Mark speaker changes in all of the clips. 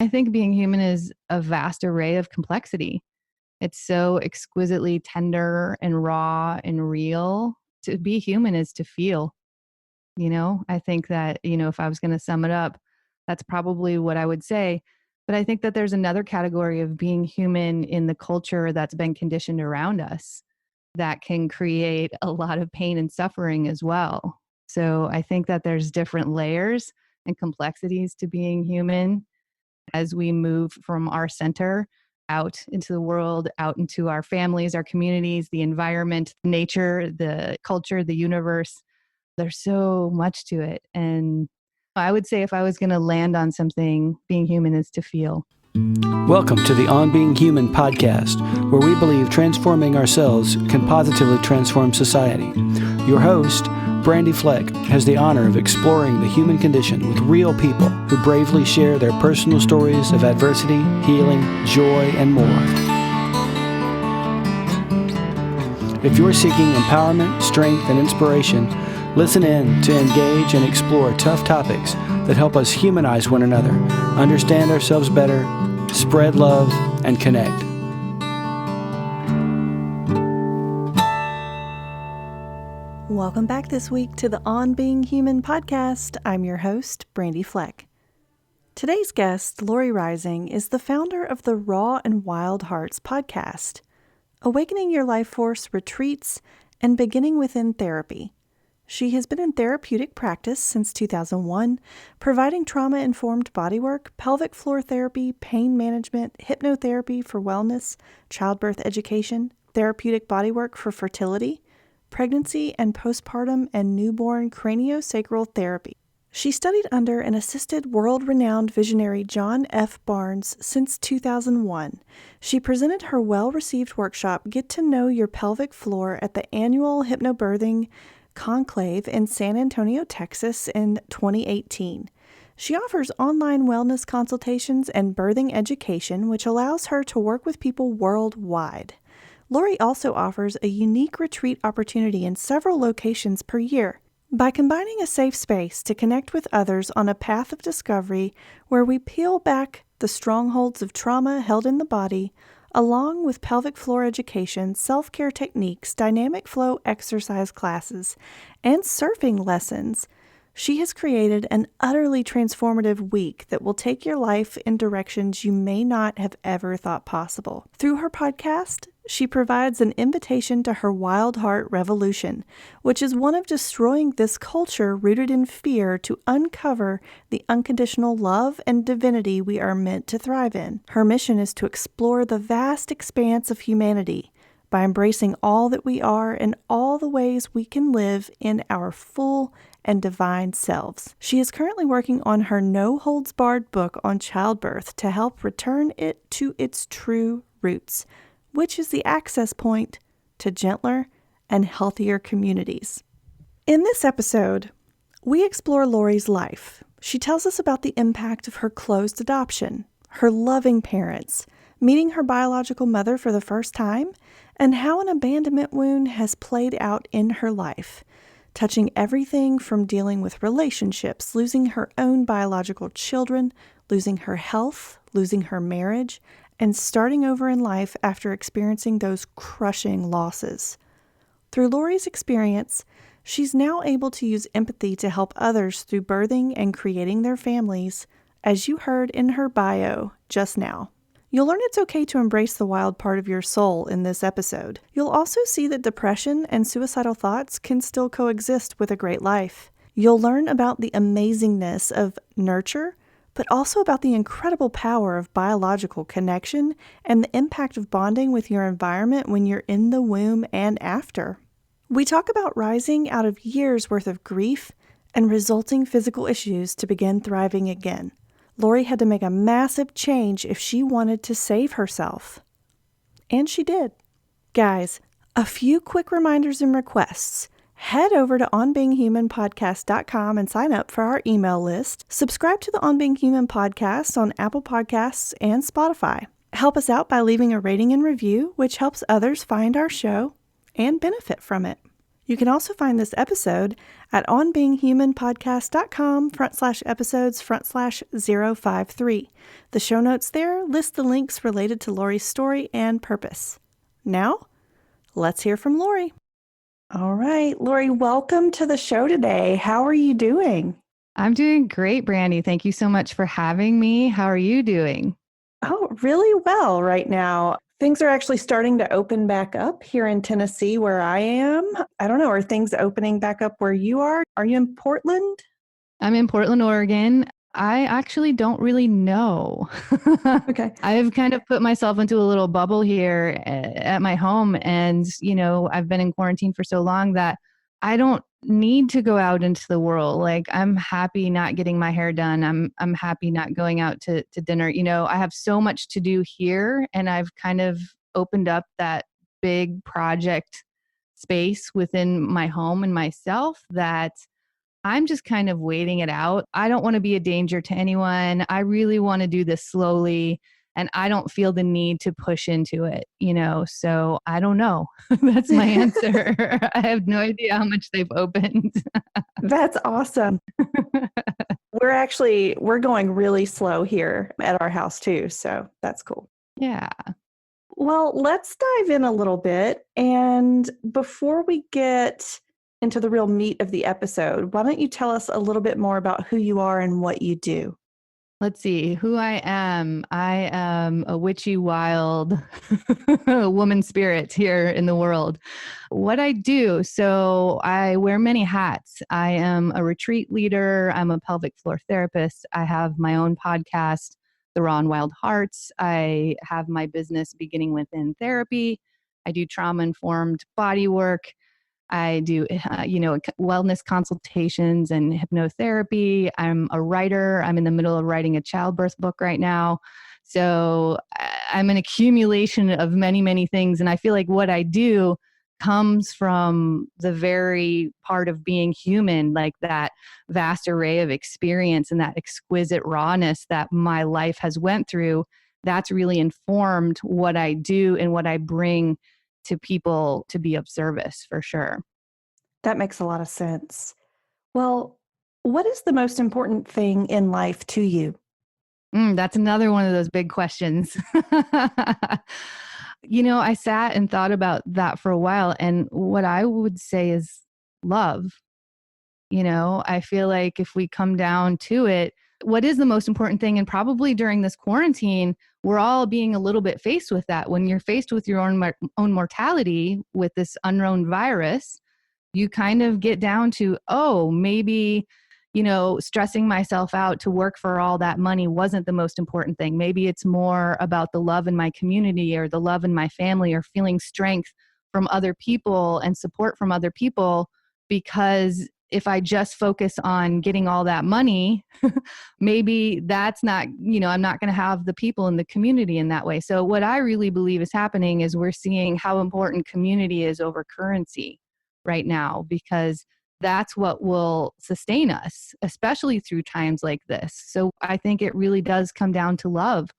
Speaker 1: I think being human is a vast array of complexity. It's so exquisitely tender and raw and real. To be human is to feel, I think that, if I was going to sum it up, that's probably what I would say. But I think that there's another category of being human in the culture that's been conditioned around us that can create a lot of pain and suffering as well. So I think that there's different layers and complexities to being human as we move from our center out into the world, out into our families, our communities, the environment, nature, the culture, the universe. There's so much to it. And I would say if I was going to land on something, being human is to feel.
Speaker 2: Welcome to the On Being Human podcast, where we believe transforming ourselves can positively transform society. Your host, Brandy Fleck, has the honor of exploring the human condition with real people who bravely share their personal stories of adversity, healing, joy, and more. If you're seeking empowerment, strength, and inspiration, listen in to engage and explore tough topics that help us humanize one another, understand ourselves better, spread love, and connect.
Speaker 3: Welcome back this week to the On Being Human podcast. I'm your host, Brandy Fleck. Today's guest, Lori Reising, is the founder of the Raw and Wild Hearts podcast, Awakening Your Life Force retreats and Beginning Within Therapy. She has been in therapeutic practice since 2001, providing trauma-informed bodywork, pelvic floor therapy, pain management, hypnotherapy for wellness, childbirth education, therapeutic bodywork for fertility, pregnancy and postpartum, and newborn craniosacral therapy. She studied under an assisted world-renowned visionary John F. Barnes since 2001. She presented her well-received workshop, Get to Know Your Pelvic Floor, at the annual Hypnobirthing Conclave in San Antonio, Texas in 2018. She offers online wellness consultations and birthing education, which allows her to work with people worldwide. Lori also offers a unique retreat opportunity in several locations per year. By combining a safe space to connect with others on a path of discovery where we peel back the strongholds of trauma held in the body, along with pelvic floor education, self-care techniques, dynamic flow exercise classes, and surfing lessons, she has created an utterly transformative week that will take your life in directions you may not have ever thought possible. Through her podcast, she provides an invitation to her Wild Heart Revolution, which is one of destroying this culture rooted in fear to uncover the unconditional love and divinity we are meant to thrive in. Her mission is to explore the vast expanse of humanity by embracing all that we are and all the ways we can live in our full and divine selves. She is currently working on her no-holds-barred book on childbirth to help return it to its true roots, which is the access point to gentler and healthier communities. In this episode, we explore Lori's life. She tells us about the impact of her closed adoption, her loving parents, meeting her biological mother for the first time, and how an abandonment wound has played out in her life, touching everything from dealing with relationships, losing her own biological children, losing her health, losing her marriage, and starting over in life after experiencing those crushing losses. Through Lori's experience, she's now able to use empathy to help others through birthing and creating their families, as you heard in her bio just now. You'll learn it's okay to embrace the wild part of your soul in this episode. You'll also see that depression and suicidal thoughts can still coexist with a great life. You'll learn about the amazingness of nurture, but also about the incredible power of biological connection and the impact of bonding with your environment when you're in the womb and after. We talk about rising out of years' worth of grief and resulting physical issues to begin thriving again. Lori had to make a massive change if she wanted to save herself. And she did. Guys, a few quick reminders and requests. Head over to onbeinghumanpodcast.com and sign up for our email list. Subscribe to the On Being Human podcast on Apple Podcasts and Spotify. Help us out by leaving a rating and review, which helps others find our show and benefit from it. You can also find this episode, at onbeinghumanpodcast.com/episodes/053. The show notes there list the links related to Lori's story and purpose. Now, let's hear from Lori. All right, Lori, welcome to the show today. How are you doing?
Speaker 1: I'm doing great, Brandy. Thank you so much for having me. How are you doing?
Speaker 3: Oh, really well right now. Things are actually starting to open back up here in Tennessee where I am. I don't know, are things opening back up where you are? Are you in Portland?
Speaker 1: I'm in Portland, Oregon. I actually don't really know.
Speaker 3: Okay.
Speaker 1: I've kind of put myself into a little bubble here at my home. And, I've been in quarantine for so long that I don't need to go out into the world. Like, I'm happy not getting my hair done. I'm happy not going out to dinner. I have so much to do here, and I've kind of opened up that big project space within my home and myself that I'm just kind of waiting it out. I don't want to be a danger to anyone. I really want to do this slowly, and I don't feel the need to push into it, So I don't know. That's my answer. I have no idea how much they've opened.
Speaker 3: That's awesome. We're going really slow here at our house too, so that's cool.
Speaker 1: Yeah.
Speaker 3: Well, let's dive in a little bit. And before we get into the real meat of the episode, why don't you tell us a little bit more about who you are and what you do?
Speaker 1: Let's see who I am. I am a witchy, wild woman spirit here in the world. What I do, so I wear many hats. I am a retreat leader. I'm a pelvic floor therapist. I have my own podcast, The Raw and Wild Hearts. I have my business Beginning Within Therapy. I do trauma-informed body work. I do, wellness consultations and hypnotherapy. I'm a writer. I'm in the middle of writing a childbirth book right now. So I'm an accumulation of many, many things. And I feel like what I do comes from the very part of being human, like that vast array of experience and that exquisite rawness that my life has went through. That's really informed what I do and what I bring to people to be of service, for sure.
Speaker 3: That makes a lot of sense. Well, what is the most important thing in life to you?
Speaker 1: That's another one of those big questions. I sat and thought about that for a while. And what I would say is love. I feel like if we come down to it, what is the most important thing? And probably during this quarantine, we're all being a little bit faced with that. When you're faced with your own mortality with this unknown virus, you kind of get down to, oh, maybe, stressing myself out to work for all that money wasn't the most important thing. Maybe it's more about the love in my community or the love in my family or feeling strength from other people and support from other people. Because if I just focus on getting all that money, maybe that's not, I'm not going to have the people in the community in that way. So what I really believe is happening is we're seeing how important community is over currency right now, because that's what will sustain us, especially through times like this. So I think it really does come down to love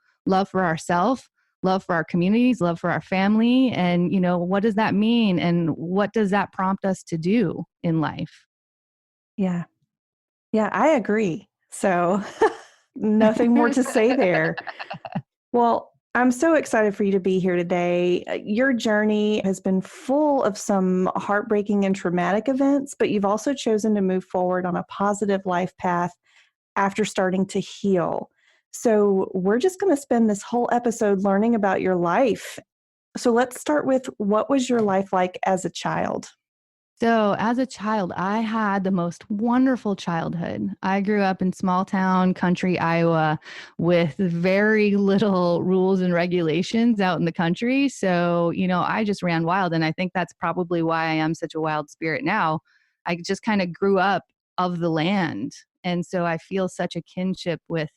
Speaker 1: for ourselves, love for our communities, love for our family. And, what does that mean? And what does that prompt us to do in life?
Speaker 3: Yeah. Yeah, I agree. So nothing more to say there. Well, I'm so excited for you to be here today. Your journey has been full of some heartbreaking and traumatic events, but you've also chosen to move forward on a positive life path after starting to heal. So we're just going to spend this whole episode learning about your life. So let's start with, what was your life like as a child?
Speaker 1: So as a child, I had the most wonderful childhood. I grew up in small town, country Iowa, with very little rules and regulations out in the country. So, I just ran wild. And I think that's probably why I am such a wild spirit now. I just kind of grew up of the land. And so I feel such a kinship with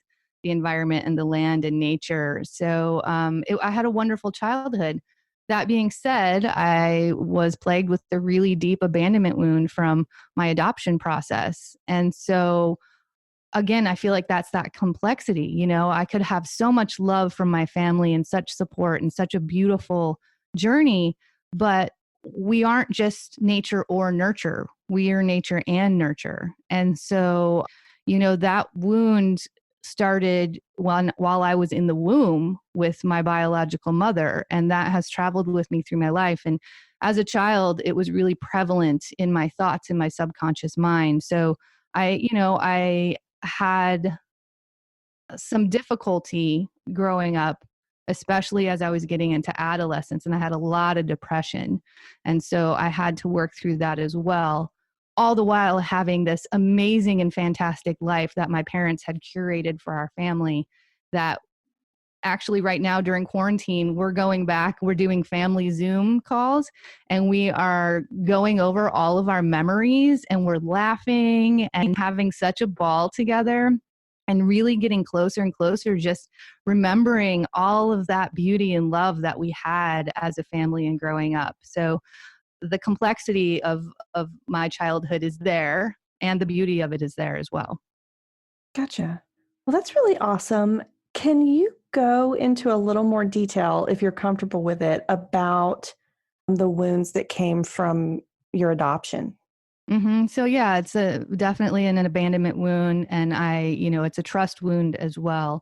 Speaker 1: the environment and the land and nature. So I had a wonderful childhood. That being said, I was plagued with a really deep abandonment wound from my adoption process. And so, again, I feel like that's that complexity. I could have so much love from my family and such support and such a beautiful journey. But we aren't just nature or nurture. We are nature and nurture. And so, that wound started while I was in the womb with my biological mother, and that has traveled with me through my life. And as a child, it was really prevalent in my thoughts, in my subconscious mind. So I had some difficulty growing up, especially as I was getting into adolescence, and I had a lot of depression. And so I had to work through that as well, all the while having this amazing and fantastic life that my parents had curated for our family. That actually, right now during quarantine, we're going back, we're doing family Zoom calls, and we are going over all of our memories, and we're laughing and having such a ball together, and really getting closer and closer, just remembering all of that beauty and love that we had as a family and growing up. So the complexity of my childhood is there, and the beauty of it is there as well.
Speaker 3: Gotcha. Well, that's really awesome. Can you go into a little more detail, if you're comfortable with it, about the wounds that came from your adoption?
Speaker 1: So yeah, it's definitely an abandonment wound, and it's a trust wound as well.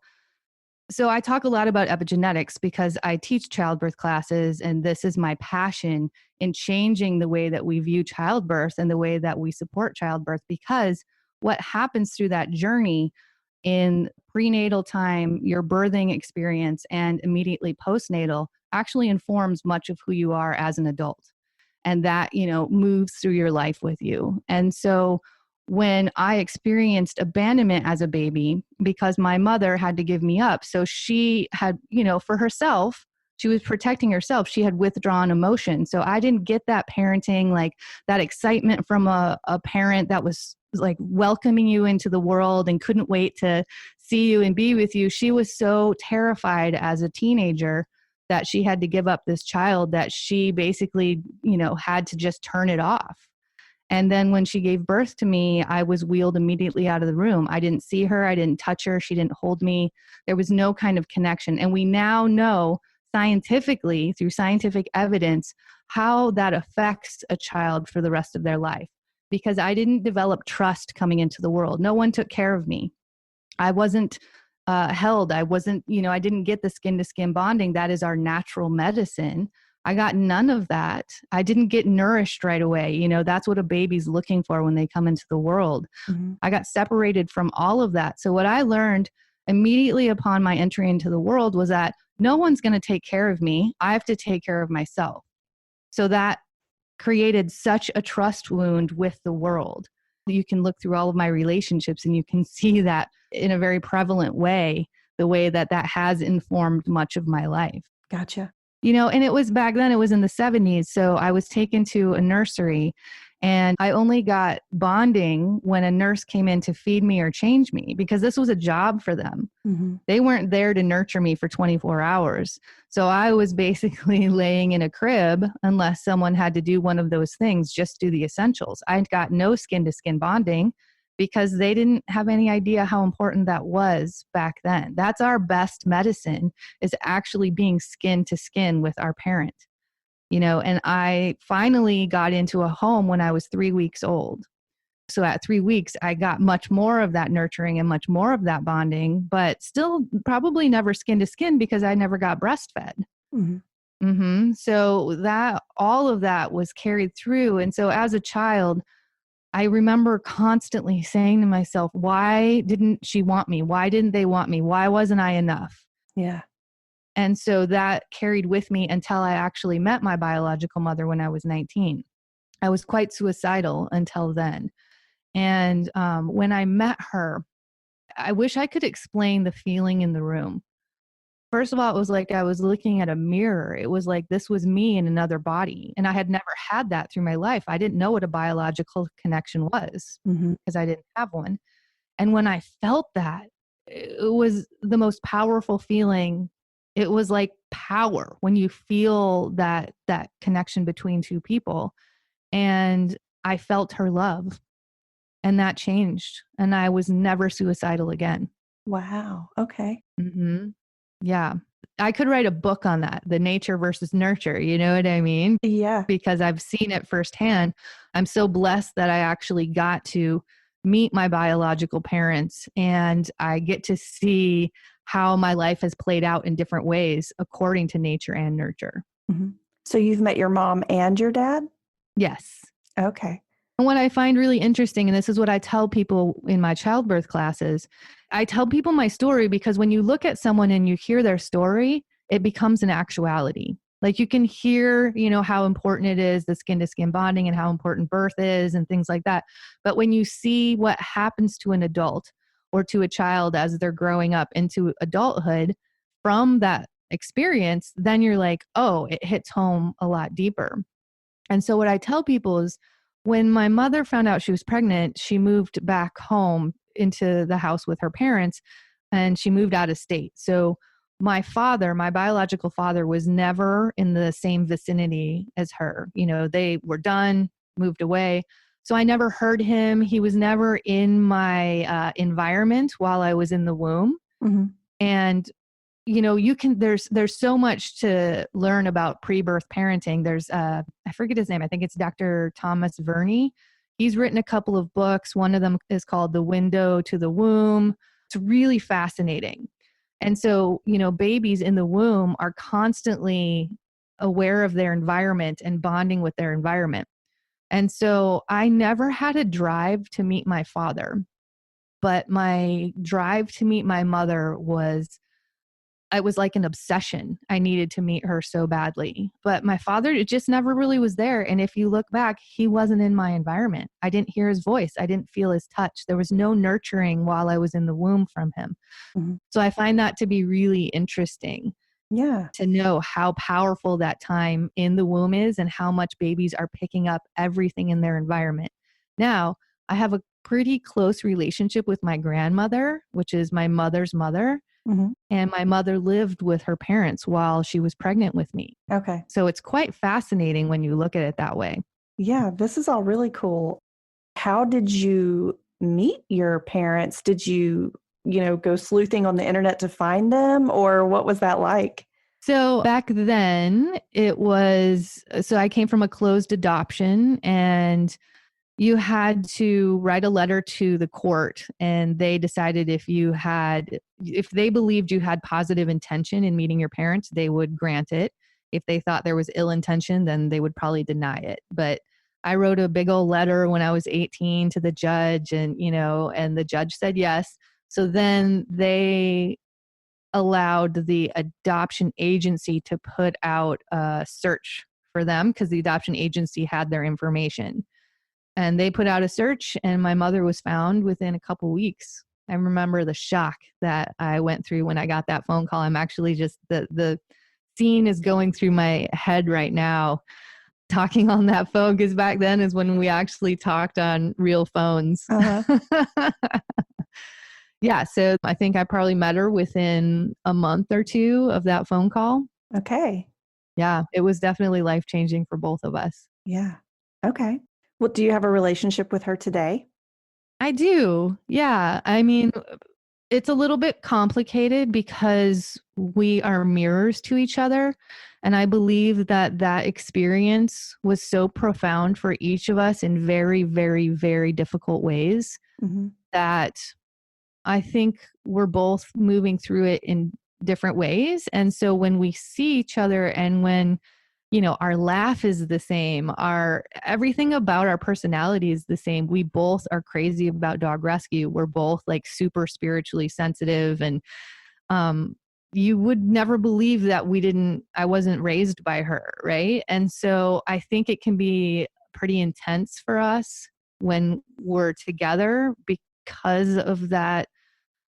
Speaker 1: So I talk a lot about epigenetics because I teach childbirth classes, and this is my passion in changing the way that we view childbirth and the way that we support childbirth. Because what happens through that journey in prenatal time, your birthing experience, and immediately postnatal actually informs much of who you are as an adult. And that, moves through your life with you. And so when I experienced abandonment as a baby, because my mother had to give me up, so she had, for herself, she was protecting herself. She had withdrawn emotion. So I didn't get that parenting, like that excitement from a parent that was like welcoming you into the world and couldn't wait to see you and be with you. She was so terrified as a teenager that she had to give up this child, that she basically, had to just turn it off. And then when she gave birth to me, I was wheeled immediately out of the room. I didn't see her. I didn't touch her. She didn't hold me. There was no kind of connection. And we now know scientifically, through scientific evidence, how that affects a child for the rest of their life. Because I didn't develop trust coming into the world. No one took care of me. I wasn't held. I wasn't, I didn't get the skin to skin bonding. That is our natural medicine. I got none of that. I didn't get nourished right away. That's what a baby's looking for when they come into the world.
Speaker 3: Mm-hmm.
Speaker 1: I got separated from all of that. So what I learned immediately upon my entry into the world was that no one's going to take care of me. I have to take care of myself. So that created such a trust wound with the world. You can look through all of my relationships and you can see that in a very prevalent way, the way that has informed much of my life.
Speaker 3: Gotcha.
Speaker 1: And it was back then, it was in the 70s. So I was taken to a nursery, and I only got bonding when a nurse came in to feed me or change me, because this was a job for them.
Speaker 3: Mm-hmm.
Speaker 1: They weren't there to nurture me for 24 hours. So I was basically laying in a crib unless someone had to do one of those things, just do the essentials. I got no skin to skin bonding because they didn't have any idea how important that was back then. That's our best medicine, is actually being skin to skin with our parent. And I finally got into a home when I was 3 weeks old. So at 3 weeks, I got much more of that nurturing and much more of that bonding, but still probably never skin to skin because I never got breastfed. So that all of that was carried through. And so as a child, I remember constantly saying to myself, why didn't she want me? Why didn't they want me? Why wasn't I enough?
Speaker 3: Yeah.
Speaker 1: And so that carried with me until I actually met my biological mother when I was 19. I was quite suicidal until then. And when I met her, I wish I could explain the feeling in the room. First of all, it was like I was looking at a mirror. It was like this was me in another body. And I had never had that through my life. I didn't know what a biological connection was because I didn't have one. And when I felt that, it was the most powerful feeling. It was like power when you feel that connection between two people. And I felt her love, and that changed. And I was never suicidal again.
Speaker 3: Wow. Okay.
Speaker 1: Yeah. I could write a book on that, the nature versus nurture. You know what I mean?
Speaker 3: Yeah.
Speaker 1: Because I've seen it firsthand. I'm so blessed that I actually got to meet my biological parents, and I get to see how my life has played out in different ways according to nature and nurture.
Speaker 3: Mm-hmm. So you've met your mom and your dad?
Speaker 1: Yes.
Speaker 3: Okay.
Speaker 1: And what I find really interesting, and this is what I tell people in my childbirth classes, I tell people my story because when you look at someone and you hear their story, it becomes an actuality. Like you can hear, how important it is, the skin to skin bonding and how important birth is and things like that. But when you see what happens to an adult or to a child as they're growing up into adulthood from that experience, then you're like, oh, it hits home a lot deeper. And so what I tell people is when my mother found out she was pregnant, she moved back home into the house with her parents and she moved out of state. So my father, my biological father, was never in the same vicinity as her. They were done, moved away. So I never heard him. He was never in my environment while I was in the womb.
Speaker 3: Mm-hmm.
Speaker 1: And there's so much to learn about pre-birth parenting. There's I forget his name. I think it's Dr. Thomas Verney. He's written a couple of books. One of them is called The Window to the Womb. It's really fascinating. And so, babies in the womb are constantly aware of their environment and bonding with their environment. And so I never had a drive to meet my father, but my drive to meet my mother was it was like an obsession. I needed to meet her so badly. But my father, it just never really was there. And if you look back, he wasn't in my environment. I didn't hear his voice. I didn't feel his touch. There was no nurturing while I was in the womb from him.
Speaker 3: Mm-hmm.
Speaker 1: So I find that to be really interesting.
Speaker 3: Yeah.
Speaker 1: To know how powerful that time in the womb is and how much babies are picking up everything in their environment. Now, I have a pretty close relationship with my grandmother, which is my mother's mother.
Speaker 3: Mm-hmm.
Speaker 1: And my mother lived with her parents while she was pregnant with me.
Speaker 3: Okay.
Speaker 1: So it's quite fascinating when you look at it that way.
Speaker 3: Yeah, this is all really cool. How did you meet your parents? Did you, go sleuthing on the internet to find them, or what was that like?
Speaker 1: So back then so I came from a closed adoption, and you had to write a letter to the court, and they decided if they believed you had positive intention in meeting your parents, they would grant it. If they thought there was ill intention, then they would probably deny it. But I wrote a big old letter when I was 18 to the judge, and the judge said yes. So then they allowed the adoption agency to put out a search for them because the adoption agency had their information. And they put out a search, and my mother was found within a couple weeks. I remember the shock that I went through when I got that phone call. I'm actually just the scene is going through my head right now, talking on that phone, because back then is when we actually talked on real phones.
Speaker 3: Uh-huh.
Speaker 1: Yeah, so I think I probably met her within a month or two of that phone call.
Speaker 3: Okay.
Speaker 1: Yeah, it was definitely life-changing for both of us.
Speaker 3: Yeah. Okay. Well, do you have a relationship with her today?
Speaker 1: I do. Yeah. I mean, it's a little bit complicated because we are mirrors to each other. And I believe that experience was so profound for each of us in very, very, very difficult ways
Speaker 3: Mm-hmm.
Speaker 1: that I think we're both moving through it in different ways. And so when we see each other and when our laugh is the same, our everything about our personality is the same. We both are crazy about dog rescue. We're both like super spiritually sensitive, and you would never believe that I wasn't raised by her, right? And so I think it can be pretty intense for us when we're together because of that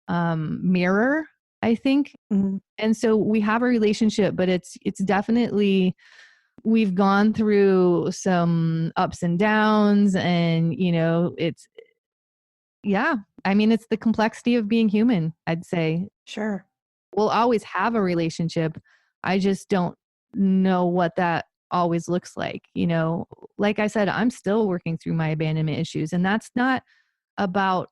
Speaker 1: mirror, I think.
Speaker 3: Mm-hmm.
Speaker 1: And so we have a relationship, but it's definitely, we've gone through some ups and downs, and it's the complexity of being human, I'd say.
Speaker 3: Sure.
Speaker 1: We'll always have a relationship. I just don't know what that always looks like. Like I said, I'm still working through my abandonment issues, and that's not about,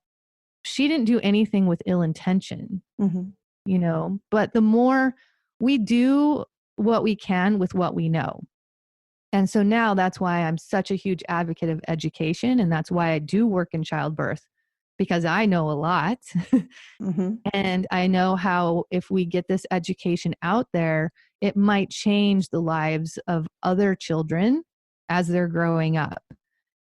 Speaker 1: she didn't do anything with ill intention,
Speaker 3: Mm-hmm.
Speaker 1: but the more we do what we can with what we know. And so now that's why I'm such a huge advocate of education. And that's why I do work in childbirth, because I know a lot.
Speaker 3: Mm-hmm.
Speaker 1: And I know how if we get this education out there, it might change the lives of other children as they're growing up.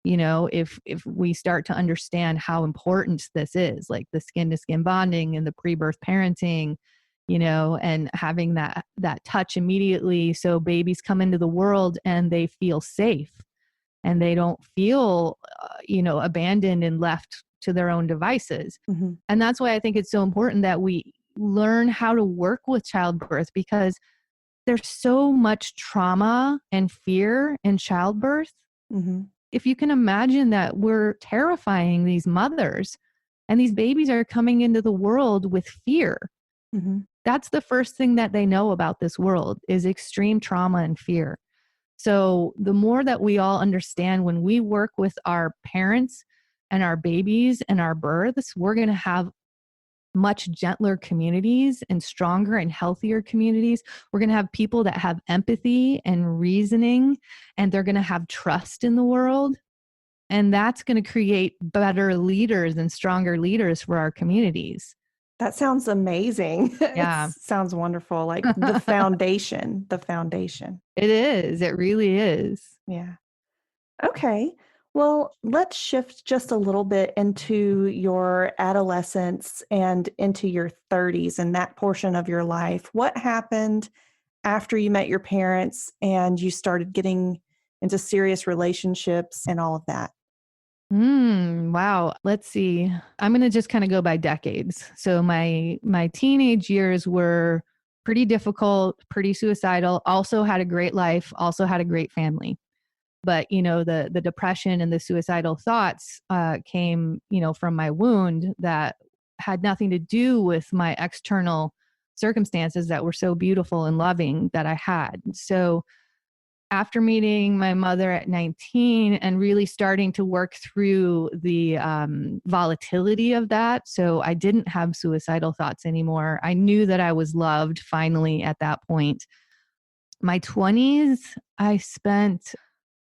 Speaker 1: You know, if we start to understand how important this is, like the skin to skin bonding and the pre-birth parenting, you know, and having that touch immediately, so babies come into the world and they feel safe and they don't feel abandoned and left to their own devices.
Speaker 3: Mm-hmm.
Speaker 1: And that's why I think it's so important that we learn how to work with childbirth, because there's so much trauma and fear in childbirth.
Speaker 3: Mm-hmm.
Speaker 1: If you can imagine that we're terrifying these mothers and these babies are coming into the world with fear.
Speaker 3: Mm-hmm.
Speaker 1: That's the first thing that they know about this world is extreme trauma and fear. So the more that we all understand, when we work with our parents and our babies and our births, we're going to have much gentler communities and stronger and healthier communities. We're going to have people that have empathy and reasoning, and they're going to have trust in the world. And that's going to create better leaders and stronger leaders for our communities.
Speaker 3: That sounds amazing. It
Speaker 1: Yeah.
Speaker 3: sounds wonderful. Like the foundation, the foundation.
Speaker 1: It is. It really is.
Speaker 3: Yeah. Okay. Well, let's shift just a little bit into your adolescence and into your 30s and that portion of your life. What happened after you met your parents and you started getting into serious relationships and all of that?
Speaker 1: Wow. Let's see. I'm going to just kind of go by decades. So my teenage years were pretty difficult, pretty suicidal, also had a great life, also had a great family. But, the depression and the suicidal thoughts came, from my wound that had nothing to do with my external circumstances that were so beautiful and loving that I had. So after meeting my mother at 19 and really starting to work through the volatility of that, so I didn't have suicidal thoughts anymore. I knew that I was loved finally at that point. My 20s, I spent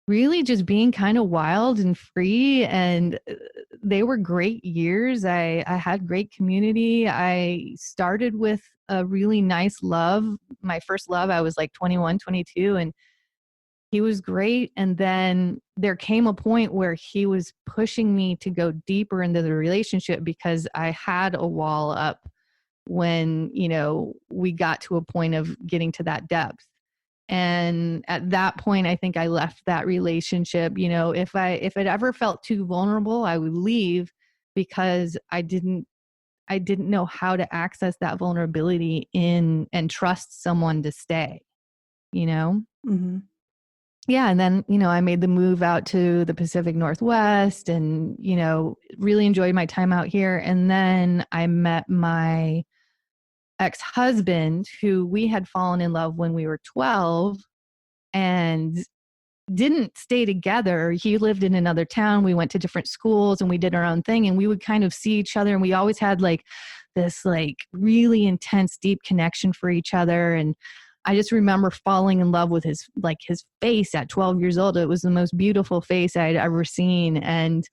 Speaker 1: really just being kind of wild and free, and they were great years. I had great community. I started with a really nice love. My first love, I was like 21, 22, and he was great. And then there came a point where he was pushing me to go deeper into the relationship because I had a wall up when, we got to a point of getting to that depth. And at that point, I think I left that relationship. If it ever felt too vulnerable, I would leave, because I didn't know how to access that vulnerability in and trust someone to stay,
Speaker 3: Mm-hmm.
Speaker 1: Yeah. And then, I made the move out to the Pacific Northwest and, really enjoyed my time out here. And then I met my ex-husband, who we had fallen in love when we were 12 and didn't stay together. He lived in another town. We went to different schools and we did our own thing, and we would kind of see each other, and we always had like this like really intense, deep connection for each other. And I just remember falling in love with his face at 12 years old. It was the most beautiful face I'd ever seen. And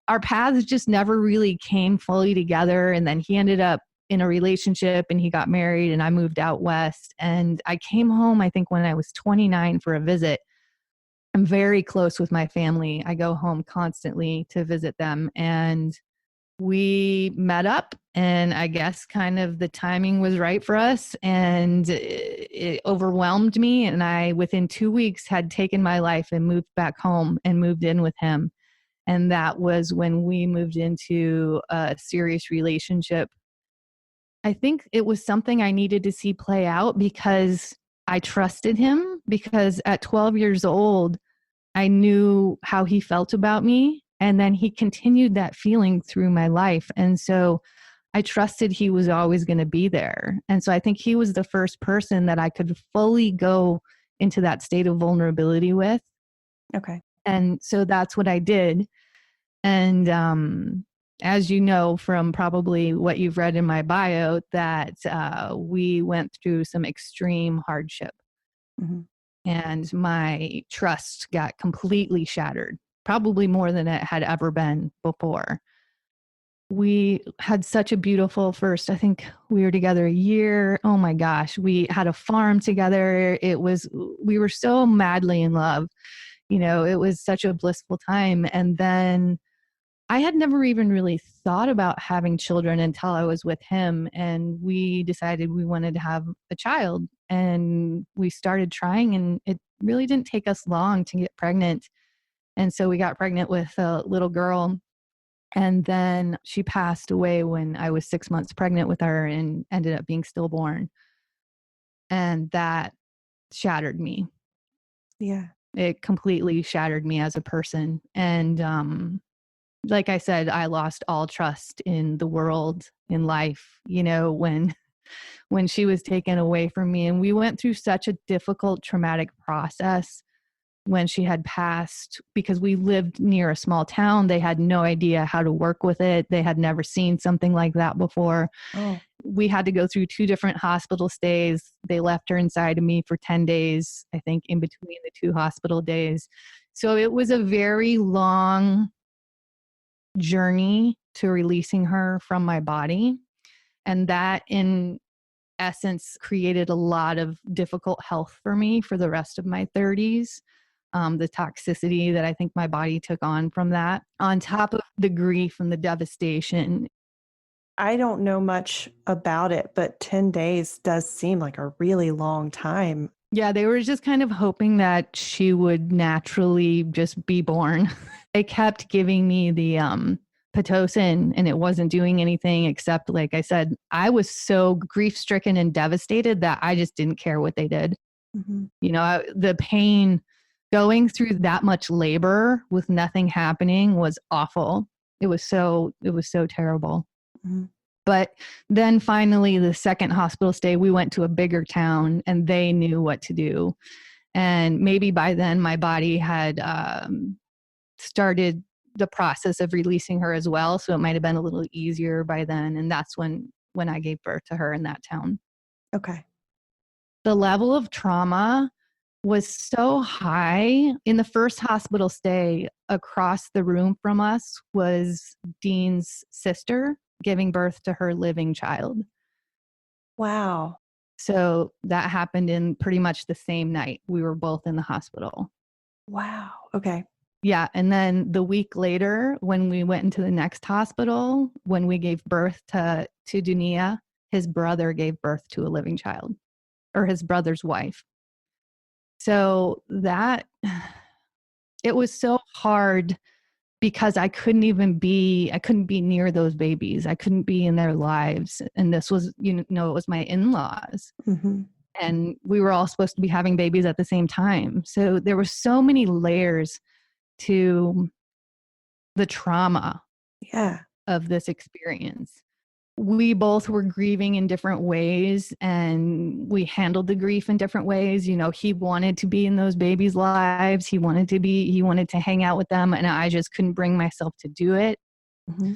Speaker 1: our paths just never really came fully together. And then he ended up in a relationship and he got married, and I moved out west. And I came home, I think, when I was 29 for a visit. I'm very close with my family. I go home constantly to visit them. And we met up, and I guess kind of the timing was right for us, and it overwhelmed me. And I, within 2 weeks, had taken my life and moved back home and moved in with him. And that was when we moved into a serious relationship. I think it was something I needed to see play out because I trusted him, because at 12 years old, I knew how he felt about me. And then he continued that feeling through my life. And so I trusted he was always going to be there. And so I think he was the first person that I could fully go into that state of vulnerability with.
Speaker 3: Okay.
Speaker 1: And so that's what I did. And as you know from probably what you've read in my bio, that we went through some extreme hardship.
Speaker 3: Mm-hmm.
Speaker 1: And my trust got completely shattered, probably more than it had ever been before. We had such a beautiful first, I think we were together a year. Oh my gosh, we had a farm together. We were so madly in love. It was such a blissful time. And then I had never even really thought about having children until I was with him. And we decided we wanted to have a child. And we started trying, and it really didn't take us long to get pregnant. And so we got pregnant with a little girl. And then she passed away when I was 6 months pregnant with her and ended up being stillborn. And that shattered me.
Speaker 3: Yeah.
Speaker 1: It completely shattered me as a person. And like I said, I lost all trust in the world, in life, when she was taken away from me. And we went through such a difficult, traumatic process when she had passed, because we lived near a small town. They had no idea how to work with it. They had never seen something like that before.
Speaker 3: Oh.
Speaker 1: We had to go through 2 different hospital stays. They left her inside of me for 10 days, I think, in between the 2 hospital days. So it was a very long journey to releasing her from my body. And that, in essence, created a lot of difficult health for me for the rest of my 30s. The toxicity that I think my body took on from that, on top of the grief and the devastation.
Speaker 3: I don't know much about it, but 10 days does seem like a really long time.
Speaker 1: Yeah, they were just kind of hoping that she would naturally just be born. They kept giving me the Pitocin, and it wasn't doing anything except, like I said, I was so grief-stricken and devastated that I just didn't care what they did.
Speaker 3: Mm-hmm.
Speaker 1: The pain going through that much labor with nothing happening was awful. It was so terrible.
Speaker 3: Mm-hmm.
Speaker 1: But then finally, the second hospital stay, we went to a bigger town and they knew what to do. And maybe by then my body had started the process of releasing her as well. So it might have been a little easier by then. And that's when I gave birth to her in that town.
Speaker 3: Okay.
Speaker 1: The level of trauma was so high. In the first hospital stay, across the room from us was Dean's sister giving birth to her living child.
Speaker 3: Wow.
Speaker 1: So that happened in pretty much the same night. We were both in the hospital.
Speaker 3: Wow. Okay.
Speaker 1: Yeah. And then the week later, when we went into the next hospital, when we gave birth to Dunia, his brother gave birth to a living child, or his brother's wife. So it was so hard because I couldn't be near those babies. I couldn't be in their lives. And this was, it was my in-laws.
Speaker 3: Mm-hmm.
Speaker 1: And we were all supposed to be having babies at the same time. So there were so many layers to the trauma of this experience. We both were grieving in different ways, and we handled the grief in different ways. He wanted to be in those babies' lives. He wanted to hang out with them, and I just couldn't bring myself to do it.
Speaker 3: Mm-hmm.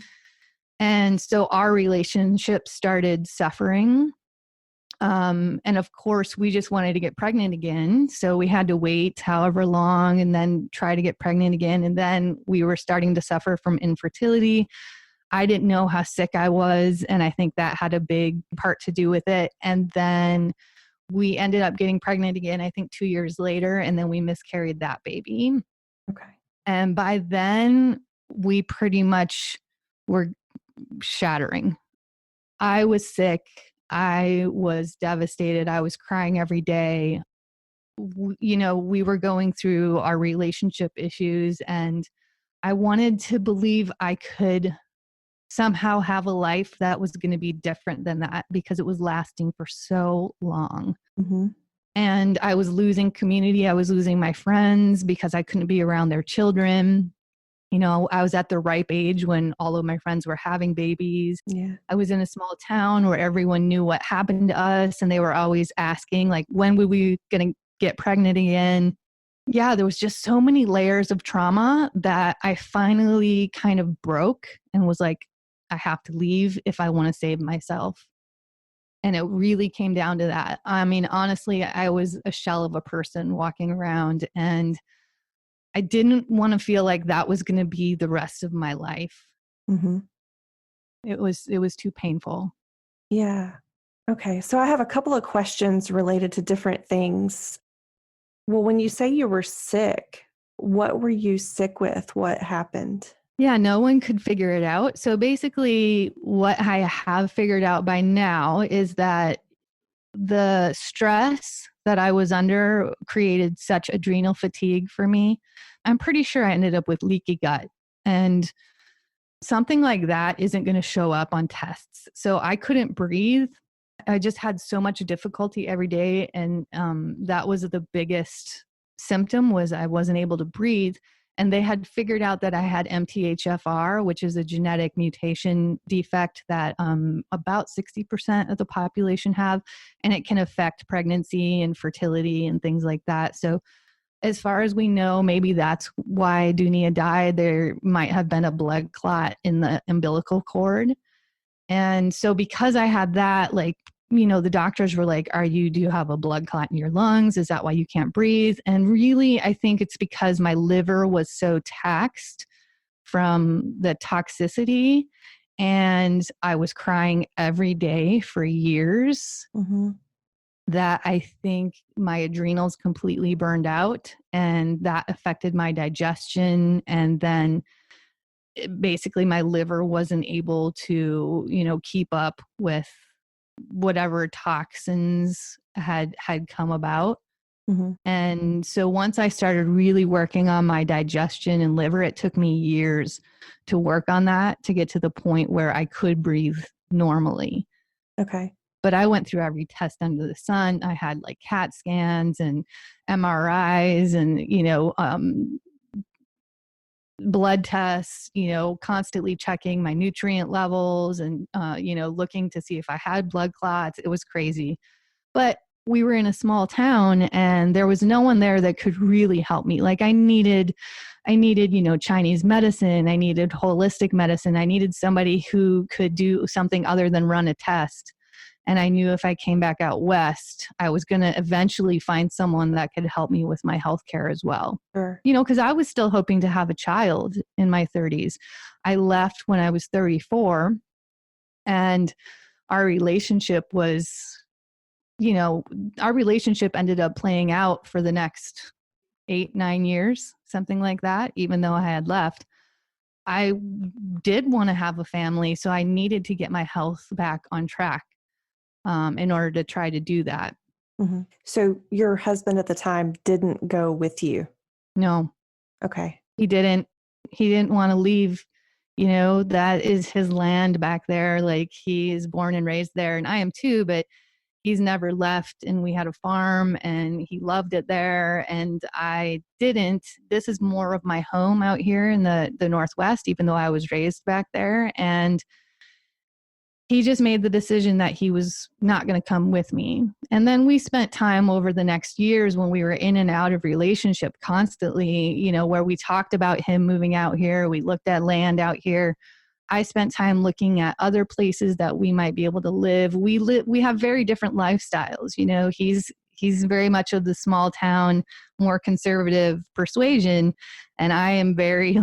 Speaker 1: And so our relationship started suffering. And of course, we just wanted to get pregnant again. So we had to wait however long and then try to get pregnant again. And then we were starting to suffer from infertility. I didn't know how sick I was, and I think that had a big part to do with it. And then we ended up getting pregnant again, I think 2 years later, and then we miscarried that baby.
Speaker 3: Okay.
Speaker 1: And by then, we pretty much were shattering. I was sick. I was devastated. I was crying every day. We were going through our relationship issues, and I wanted to believe I could somehow have a life that was going to be different than that, because it was lasting for so long.
Speaker 3: Mm-hmm.
Speaker 1: And I was losing community. I was losing my friends because I couldn't be around their children. I was at the ripe age when all of my friends were having babies.
Speaker 3: Yeah.
Speaker 1: I was in a small town where everyone knew what happened to us, and they were always asking, like, when were we going to get pregnant again? Yeah, there was just so many layers of trauma that I finally kind of broke and was like, I have to leave if I want to save myself. And it really came down to that. I mean, honestly, I was a shell of a person walking around, and I didn't want to feel like that was going to be the rest of my life.
Speaker 3: Mm-hmm.
Speaker 1: It was too painful.
Speaker 3: Yeah. Okay. So I have a couple of questions related to different things. Well, when you say you were sick, what were you sick with? What happened?
Speaker 1: Yeah, no one could figure it out. So basically, what I have figured out by now is that the stress that I was under created such adrenal fatigue for me. I'm pretty sure I ended up with leaky gut. And something like that isn't going to show up on tests. So I couldn't breathe. I just had so much difficulty every day. And that was the biggest symptom, was I wasn't able to breathe. And they had figured out that I had MTHFR, which is a genetic mutation defect that about 60% of the population have, and it can affect pregnancy and fertility and things like that. So as far as we know, maybe that's why Dunia died. There might have been a blood clot in the umbilical cord. And so because I had that, like, the doctors were like, do you have a blood clot in your lungs? Is that why you can't breathe? And really, I think it's because my liver was so taxed from the toxicity, and I was crying every day for years,
Speaker 3: Mm-hmm.
Speaker 1: that I think my adrenals completely burned out, and that affected my digestion. And then basically my liver wasn't able to, keep up with whatever toxins had come about.
Speaker 3: Mm-hmm.
Speaker 1: And so once I started really working on my digestion and liver, it took me years to work on that to get to the point where I could breathe normally.
Speaker 3: Okay.
Speaker 1: But I went through every test under the sun. I had like CAT scans and MRIs and, blood tests, constantly checking my nutrient levels and, looking to see if I had blood clots. It was crazy. But we were in a small town, and there was no one there that could really help me. Like I needed, Chinese medicine. I needed holistic medicine. I needed somebody who could do something other than run a test. And I knew if I came back out west, I was going to eventually find someone that could help me with my health care as well.
Speaker 3: Sure.
Speaker 1: Because I was still hoping to have a child in my 30s. I left when I was 34, and our relationship was, our relationship ended up playing out for the next 8-9 years, something like that, even though I had left. I did want to have a family, so I needed to get my health back on track in order to try to do that.
Speaker 3: Mm-hmm. So your husband at the time didn't go with you?
Speaker 1: No,
Speaker 3: Okay.
Speaker 1: he didn't. He didn't want to leave. That is his land back there. Like, he is born and raised there, and I am too, but he's never left. And we had a farm, and he loved it there, and I didn't. This is more of my home out here in the Northwest, even though I was raised back there. And he just made the decision that he was not going to come with me. And then we spent time over the next years when we were in and out of relationship constantly, where we talked about him moving out here. We looked at land out here. I spent time looking at other places that we might be able to live. We have very different lifestyles. He's very much of the small town, more conservative persuasion, and I am very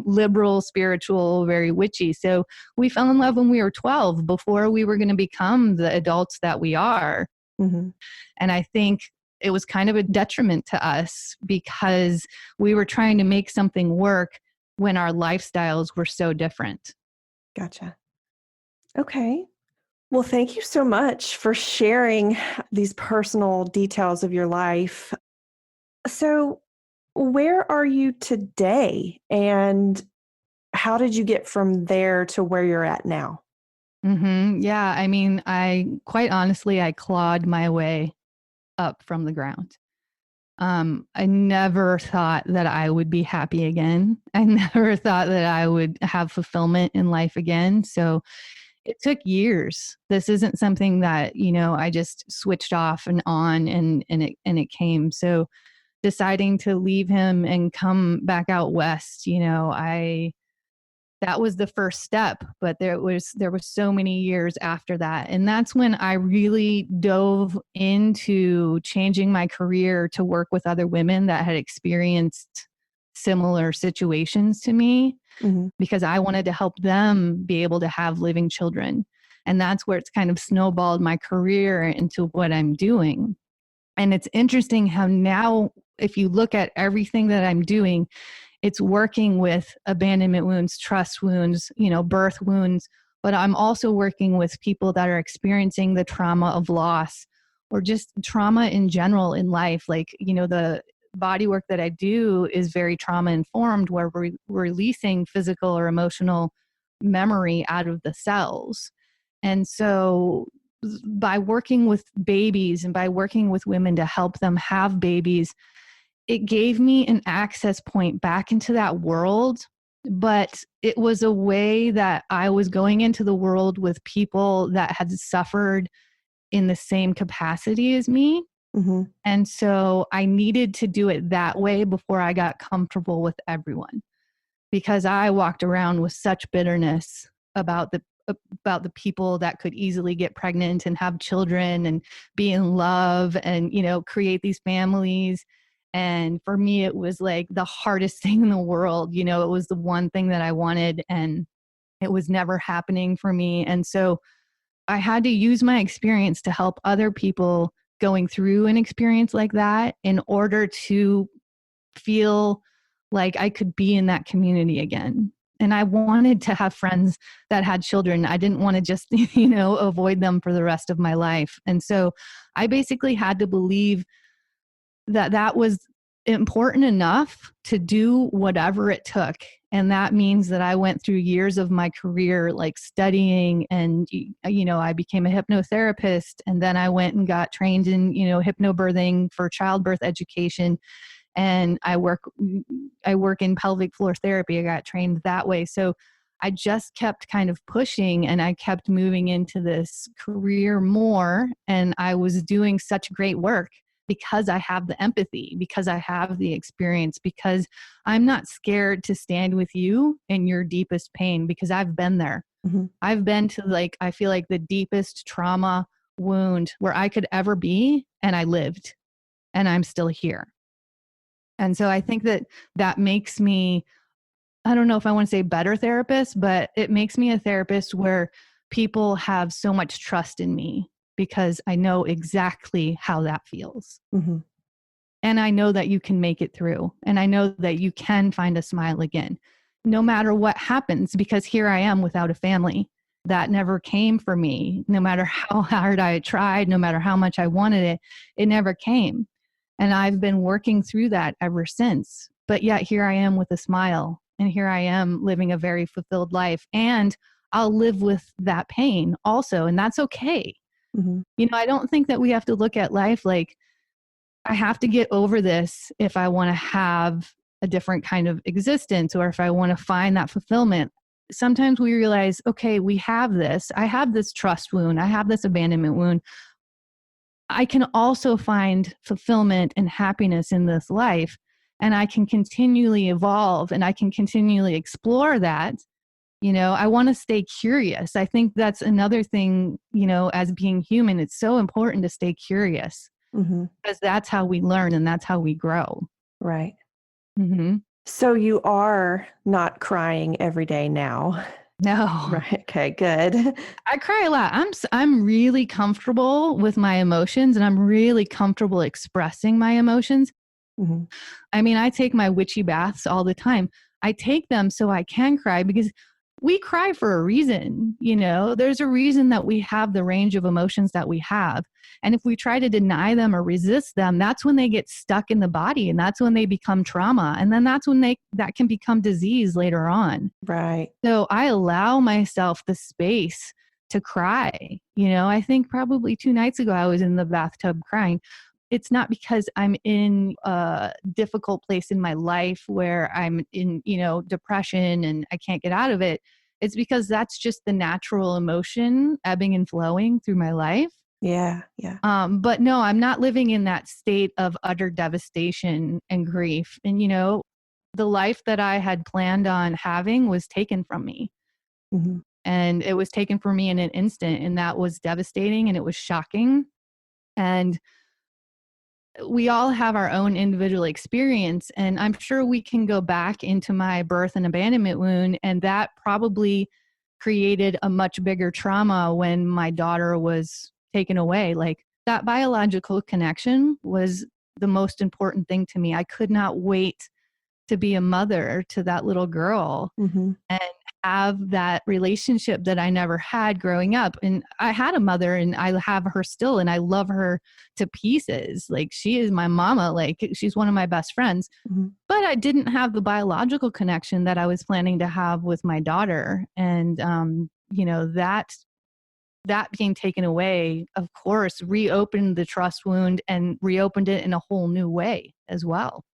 Speaker 1: liberal, spiritual, very witchy. So we fell in love when we were 12, before we were going to become the adults that we are.
Speaker 3: Mm-hmm.
Speaker 1: And I think it was kind of a detriment to us, because we were trying to make something work when our lifestyles were so different.
Speaker 3: Gotcha. Okay. Well, thank you so much for sharing these personal details of your life. So, where are you today, and how did you get from there to where you're at now?
Speaker 1: Yeah, I mean, quite honestly, I clawed my way up from the ground. I never thought that I would be happy again. I never thought that I would have fulfillment in life again. So it took years. This isn't something that, I just switched off and on, and it came. So deciding to leave him and come back out west, that was the first step, but there was so many years after that. And that's when I really dove into changing my career to work with other women that had experienced similar situations to me,
Speaker 3: Mm-hmm.
Speaker 1: because I wanted to help them be able to have living children. And that's where it's kind of snowballed my career into what I'm doing. And it's interesting how now, if you look at everything that I'm doing, it's working with abandonment wounds, trust wounds, birth wounds, but I'm also working with people that are experiencing the trauma of loss or just trauma in general in life. Like, the body work that I do is very trauma informed, where we're releasing physical or emotional memory out of the cells. And so by working with babies and by working with women to help them have babies, it gave me an access point back into that world. But it was a way that I was going into the world with people that had suffered in the same capacity as me.
Speaker 3: Mm-hmm.
Speaker 1: And so I needed to do it that way before I got comfortable with everyone, because I walked around with such bitterness about the people that could easily get pregnant and have children and be in love and, create these families. And for me, it was like the hardest thing in the world. It was the one thing that I wanted, and it was never happening for me. And so I had to use my experience to help other people going through an experience like that in order to feel like I could be in that community again. And I wanted to have friends that had children. I didn't want to just, avoid them for the rest of my life. And so I basically had to believe that that was important enough to do whatever it took. And that means that I went through years of my career, like studying, and, I became a hypnotherapist, and then I went and got trained in, hypnobirthing for childbirth education. And I work in pelvic floor therapy. I got trained that way. So I just kept kind of pushing, and I kept moving into this career more. And I was doing such great work because I have the empathy, because I have the experience, because I'm not scared to stand with you in your deepest pain, because I've been there.
Speaker 3: Mm-hmm.
Speaker 1: I've been to, I feel like the deepest trauma wound where I could ever be. And I lived, and I'm still here. And so I think that makes me, I don't know if I want to say better therapist, but it makes me a therapist where people have so much trust in me, because I know exactly how that feels.
Speaker 3: Mm-hmm.
Speaker 1: And I know that you can make it through. And I know that you can find a smile again, no matter what happens, because here I am without a family. That never came for me. No matter how hard I tried, no matter how much I wanted it, it never came. And I've been working through that ever since. But yet here I am with a smile, and here I am living a very fulfilled life. And I'll live with that pain also. And that's okay.
Speaker 3: Mm-hmm.
Speaker 1: I don't think that we have to look at life like, I have to get over this if I want to have a different kind of existence, or if I want to find that fulfillment. Sometimes we realize, okay, we have this. I have this trust wound. I have this abandonment wound. I can also find fulfillment and happiness in this life, and I can continually evolve, and I can continually explore that. I want to stay curious. I think that's another thing, as being human, it's so important to stay curious,
Speaker 3: Mm-hmm.
Speaker 1: because that's how we learn and that's how we grow.
Speaker 3: Right.
Speaker 1: Mm-hmm.
Speaker 3: So you are not crying every day now.
Speaker 1: No,
Speaker 3: Right. Okay, good.
Speaker 1: I cry a lot. I'm really comfortable with my emotions, and I'm really comfortable expressing my emotions.
Speaker 3: Mm-hmm.
Speaker 1: I mean, I take my witchy baths all the time. I take them so I can cry, because we cry for a reason. There's a reason that we have the range of emotions that we have. And if we try to deny them or resist them, that's when they get stuck in the body, and that's when they become trauma. And then that's when that can become disease later on.
Speaker 3: Right.
Speaker 1: So I allow myself the space to cry. I think probably 2 nights ago, I was in the bathtub crying. It's not because I'm in a difficult place in my life where I'm in, depression and I can't get out of it. It's because that's just the natural emotion ebbing and flowing through my life.
Speaker 3: Yeah. Yeah.
Speaker 1: But no, I'm not living in that state of utter devastation and grief. And, the life that I had planned on having was taken from me.
Speaker 3: Mm-hmm.
Speaker 1: And it was taken from me in an instant. And that was devastating and it was shocking. And we all have our own individual experience. And I'm sure we can go back into my birth and abandonment wound. And that probably created a much bigger trauma when my daughter was taken away. Like that biological connection was the most important thing to me. I could not wait to be a mother to that little girl
Speaker 3: Mm-hmm.
Speaker 1: and have that relationship that I never had growing up. And I had a mother and I have her still and I love her to pieces. Like she is my mama, like she's one of my best friends.
Speaker 3: Mm-hmm.
Speaker 1: But I didn't have the biological connection that I was planning to have with my daughter. And that being taken away, of course, reopened the trust wound and reopened it in a whole new way as well.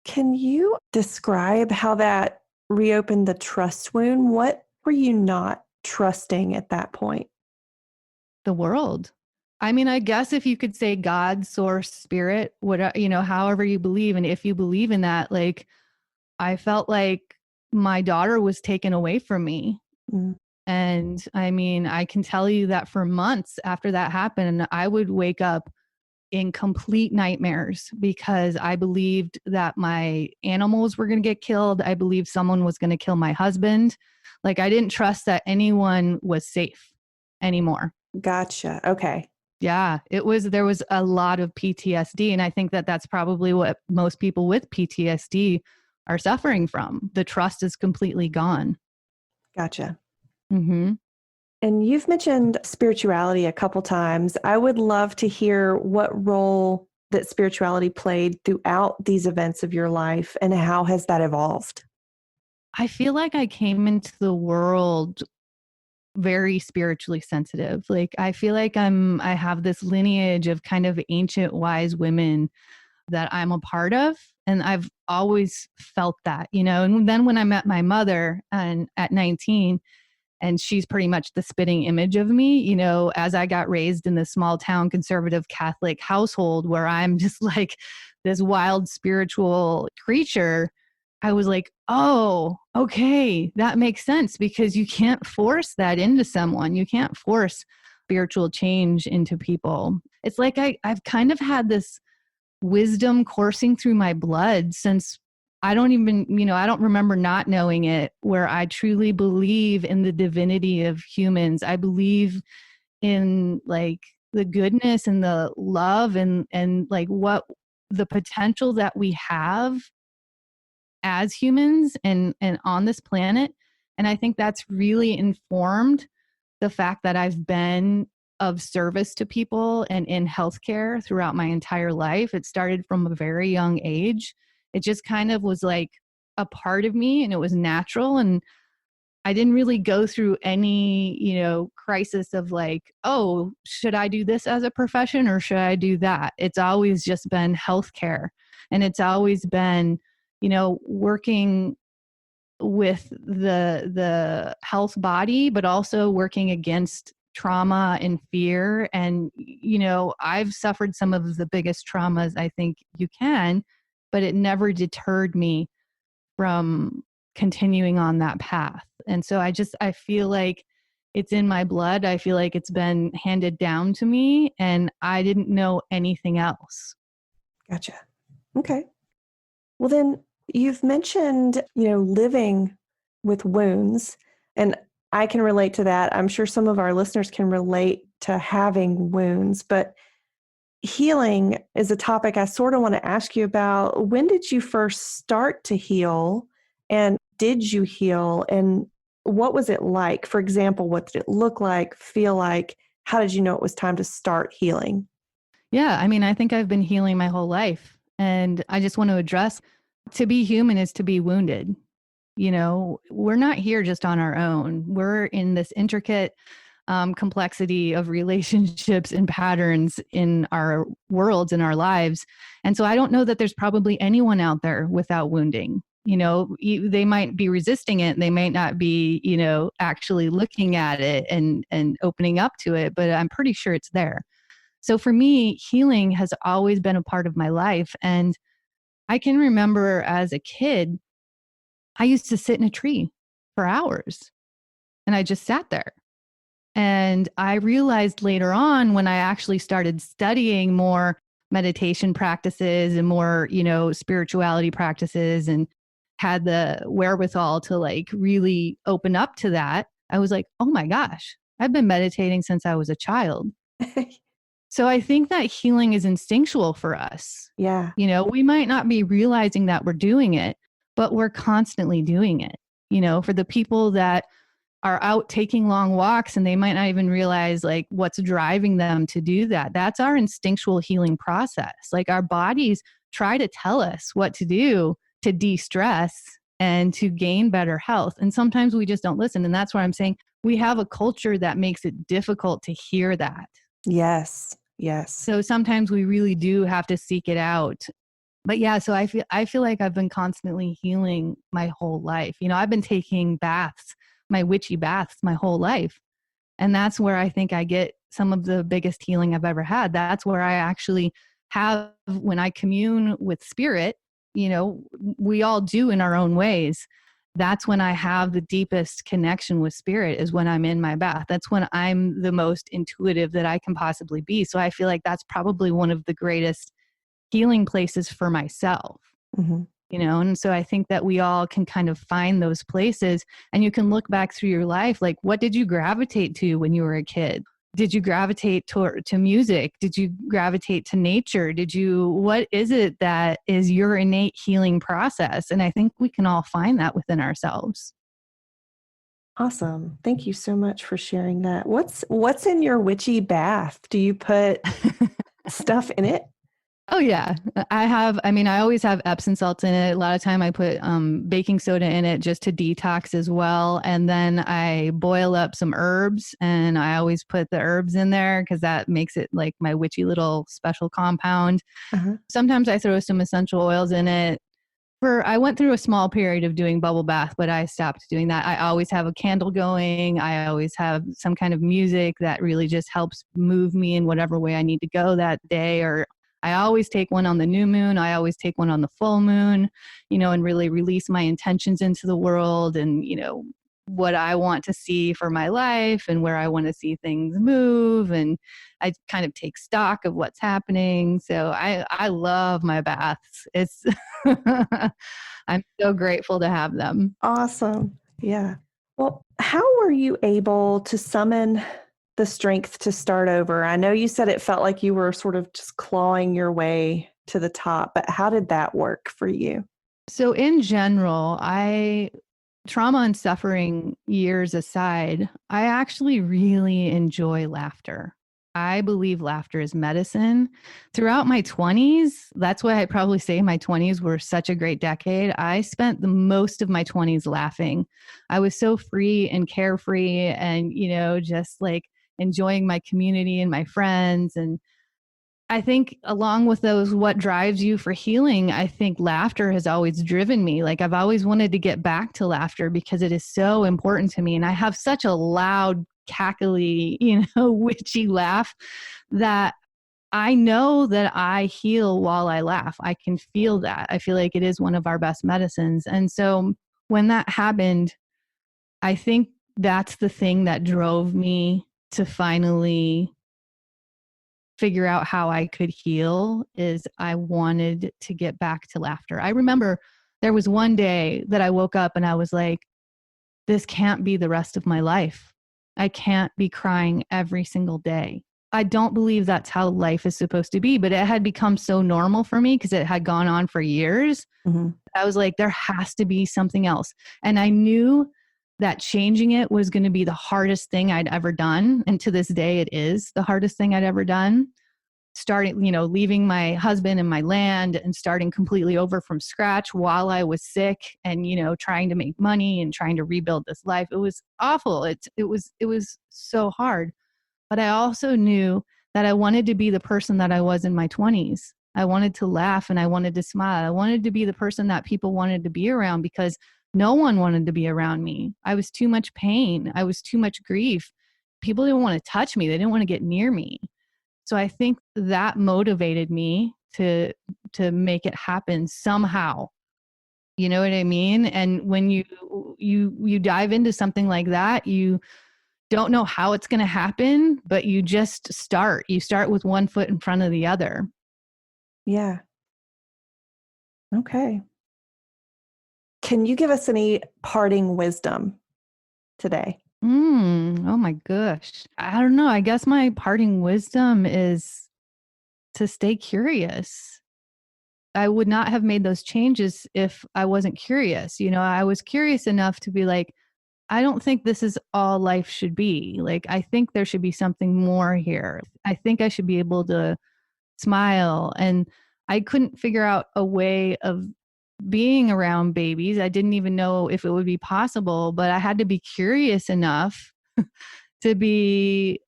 Speaker 3: Can you describe how that reopened the trust wound? What were you not trusting at that point?
Speaker 1: The world. I mean, I guess if you could say God, source, spirit, however you believe. And if you believe in that, like, I felt like my daughter was taken away from me.
Speaker 3: Mm.
Speaker 1: And I mean, I can tell you that for months after that happened, I would wake up in complete nightmares because I believed that my animals were going to get killed. I believed someone was going to kill my husband. Like I didn't trust that anyone was safe anymore.
Speaker 3: Gotcha. Okay.
Speaker 1: Yeah, there was a lot of PTSD. And I think that that's probably what most people with PTSD are suffering from. The trust is completely gone.
Speaker 3: Gotcha.
Speaker 1: Mm-hmm.
Speaker 3: And you've mentioned spirituality a couple times. I would love to hear what role that spirituality played throughout these events of your life and how has that evolved?
Speaker 1: I feel like I came into the world very spiritually sensitive. Like I feel like I have this lineage of kind of ancient wise women that I'm a part of. And I've always felt that, and then when I met my mother and at 19, and she's pretty much the spitting image of me, as I got raised in this small town conservative Catholic household where I'm just like this wild spiritual creature. I was like, oh, okay, that makes sense because you can't force that into someone. You can't force spiritual change into people. It's like I've kind of had this wisdom coursing through my blood since I don't remember not knowing it, where I truly believe in the divinity of humans. I believe in like the goodness and the love and like what the potential that we have as humans and on this planet. And I think that's really informed the fact that I've been of service to people and in healthcare throughout my entire life. It started from a very young age. It just kind of was like a part of me and it was natural. And I didn't really go through any, crisis of like, oh, should I do this as a profession or should I do that? It's always just been healthcare. And it's always been, working with the health body, but also working against trauma and fear. And, I've suffered some of the biggest traumas I think you can, but it never deterred me from continuing on that path. And so I feel like it's in my blood. I feel like it's been handed down to me and I didn't know anything else.
Speaker 3: Gotcha. Okay. Well, then you've mentioned, living with wounds, and I can relate to that. I'm sure some of our listeners can relate to having wounds, but healing is a topic I sort of want to ask you about. When did you first start to heal, and did you heal, and what was it like? For example, what did it look like, feel like? How did you know it was time to start healing?
Speaker 1: Yeah, I mean, I think I've been healing my whole life. And I just want to address to be human is to be wounded. We're not here just on our own. We're in this intricate complexity of relationships and patterns in our worlds, in our lives. And so I don't know that there's probably anyone out there without wounding. They might be resisting it. They might not be, actually looking at it and opening up to it, but I'm pretty sure it's there. So for me, healing has always been a part of my life. And I can remember as a kid I used to sit in a tree for hours and I just sat there. And I realized later on when I actually started studying more meditation practices and more, spirituality practices and had the wherewithal to like really open up to that, I was like, oh my gosh, I've been meditating since I was a child. So I think that healing is instinctual for us.
Speaker 3: Yeah.
Speaker 1: We might not be realizing that we're doing it, but we're constantly doing it. For the people that are out taking long walks and they might not even realize like what's driving them to do that. That's our instinctual healing process. Like our bodies try to tell us what to do to de-stress and to gain better health. And sometimes we just don't listen. And that's why I'm saying we have a culture that makes it difficult to hear that.
Speaker 3: Yes. Yes.
Speaker 1: So sometimes we really do have to seek it out. But yeah, so I feel like I've been constantly healing my whole life. I've been taking baths, my witchy baths my whole life. And that's where I think I get some of the biggest healing I've ever had. That's where I actually have, when I commune with spirit, we all do in our own ways. That's when I have the deepest connection with spirit, is when I'm in my bath. That's when I'm the most intuitive that I can possibly be. So I feel like that's probably one of the greatest healing places for myself.
Speaker 3: Mm-hmm.
Speaker 1: And so I think that we all can kind of find those places, and you can look back through your life. Like, what did you gravitate to when you were a kid? Did you gravitate to music? Did you gravitate to nature? What is it that is your innate healing process? And I think we can all find that within ourselves.
Speaker 3: Awesome. Thank you so much for sharing that. What's in your witchy bath? Do you put stuff in it?
Speaker 1: Oh yeah. I always have Epsom salts in it. A lot of time I put baking soda in it just to detox as well. And then I boil up some herbs, and I always put the herbs in there because that makes it like my witchy little special compound.
Speaker 3: Uh-huh.
Speaker 1: Sometimes I throw some essential oils in it. I went through a small period of doing bubble bath, but I stopped doing that. I always have a candle going. I always have some kind of music that really just helps move me in whatever way I need to go that day. Or I always take one on the new moon. I always take one on the full moon, and really release my intentions into the world and, what I want to see for my life and where I want to see things move. And I kind of take stock of what's happening. So I love my baths. It's, I'm so grateful to have them.
Speaker 3: Awesome. Yeah. Well, how were you able to summon the strength to start over? I know you said it felt like you were sort of just clawing your way to the top, but how did that work for you?
Speaker 1: So in general, trauma and suffering years aside, I actually really enjoy laughter. I believe laughter is medicine. Throughout my 20s, that's why I probably say my 20s were such a great decade. I spent the most of my 20s laughing. I was so free and carefree and, just like enjoying my community and my friends. And I think along with those, what drives you for healing, I think laughter has always driven me. Like I've always wanted to get back to laughter because it is so important to me. And I have such a loud, cackly, witchy laugh that I know that I heal while I laugh. I can feel that. I feel like it is one of our best medicines. And so when that happened, I think that's the thing that drove me to finally figure out how I could heal. Is I wanted to get back to laughter. I remember there was one day that I woke up and I was like, this can't be the rest of my life. I can't be crying every single day. I don't believe that's how life is supposed to be, but it had become so normal for me because it had gone on for years.
Speaker 3: Mm-hmm.
Speaker 1: I was like, there has to be something else. And I knew that changing it was going to be the hardest thing I'd ever done. And to this day, it is the hardest thing I'd ever done. Starting, leaving my husband and my land and starting completely over from scratch while I was sick and, trying to make money and trying to rebuild this life. It was awful. It was so hard. But I also knew that I wanted to be the person that I was in my 20s. I wanted to laugh and I wanted to smile. I wanted to be the person that people wanted to be around because no one wanted to be around me. I was too much pain. I was too much grief. People didn't want to touch me. They didn't want to get near me. So I think that motivated me to make it happen somehow. You know what I mean? And when you dive into something like that, you don't know how it's going to happen, but you just start. You start with one foot in front of the other.
Speaker 3: Yeah. Okay. Can you give us any parting wisdom today?
Speaker 1: Oh my gosh. I don't know. I guess my parting wisdom is to stay curious. I would not have made those changes if I wasn't curious. I was curious enough to be like, I don't think this is all life should be. Like, I think there should be something more here. I think I should be able to smile. And I couldn't figure out a way of being around babies. I didn't even know if it would be possible, but I had to be curious enough to be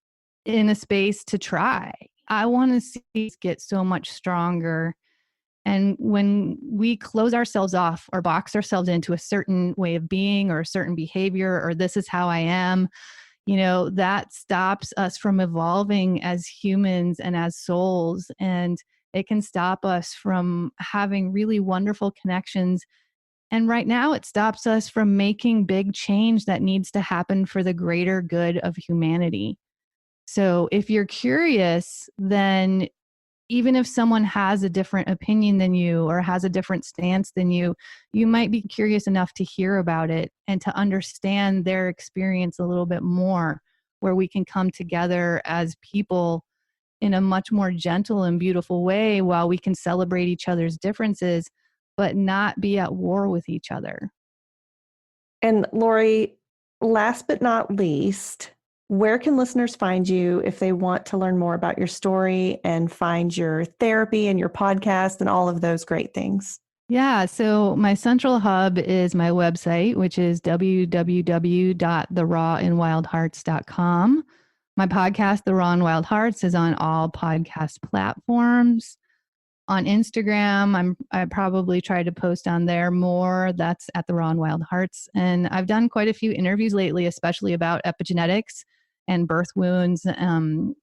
Speaker 1: in a space to try. I want to see us get so much stronger. And when we close ourselves off or box ourselves into a certain way of being or a certain behavior, or this is how I am, that stops us from evolving as humans and as souls. And it can stop us from having really wonderful connections. And right now, it stops us from making big change that needs to happen for the greater good of humanity. So if you're curious, then even if someone has a different opinion than you or has a different stance than you might be curious enough to hear about it and to understand their experience a little bit more, where we can come together as people in a much more gentle and beautiful way while we can celebrate each other's differences, but not be at war with each other.
Speaker 3: And Lori, last but not least, where can listeners find you if they want to learn more about your story and find your therapy and your podcast and all of those great things?
Speaker 1: Yeah, so my central hub is my website, which is www.therawandwildhearts.com. My podcast, The Raw and Wild Hearts, is on all podcast platforms. On Instagram, I probably try to post on there more. That's at The Raw and Wild Hearts. And I've done quite a few interviews lately, especially about epigenetics and birth wounds, and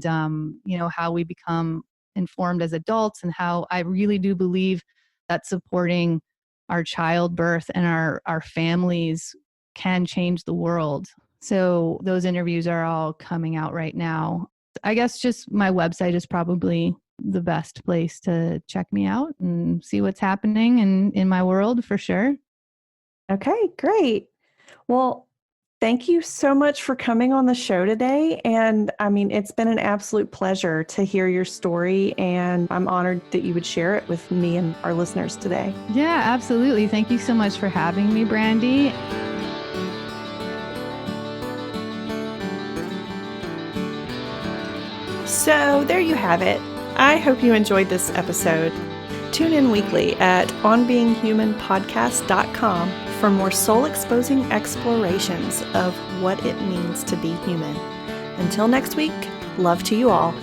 Speaker 1: how we become informed as adults, and how I really do believe that supporting our childbirth and our families can change the world. So those interviews are all coming out right now. I guess just my website is probably the best place to check me out and see what's happening in my world, for sure.
Speaker 3: Okay, great. Well, thank you so much for coming on the show today. And I mean, it's been an absolute pleasure to hear your story, and I'm honored that you would share it with me and our listeners today.
Speaker 1: Yeah, absolutely. Thank you so much for having me, Brandy.
Speaker 3: So there you have it. I hope you enjoyed this episode. Tune in weekly at onbeinghumanpodcast.com for more soul-exposing explorations of what it means to be human. Until next week, love to you all.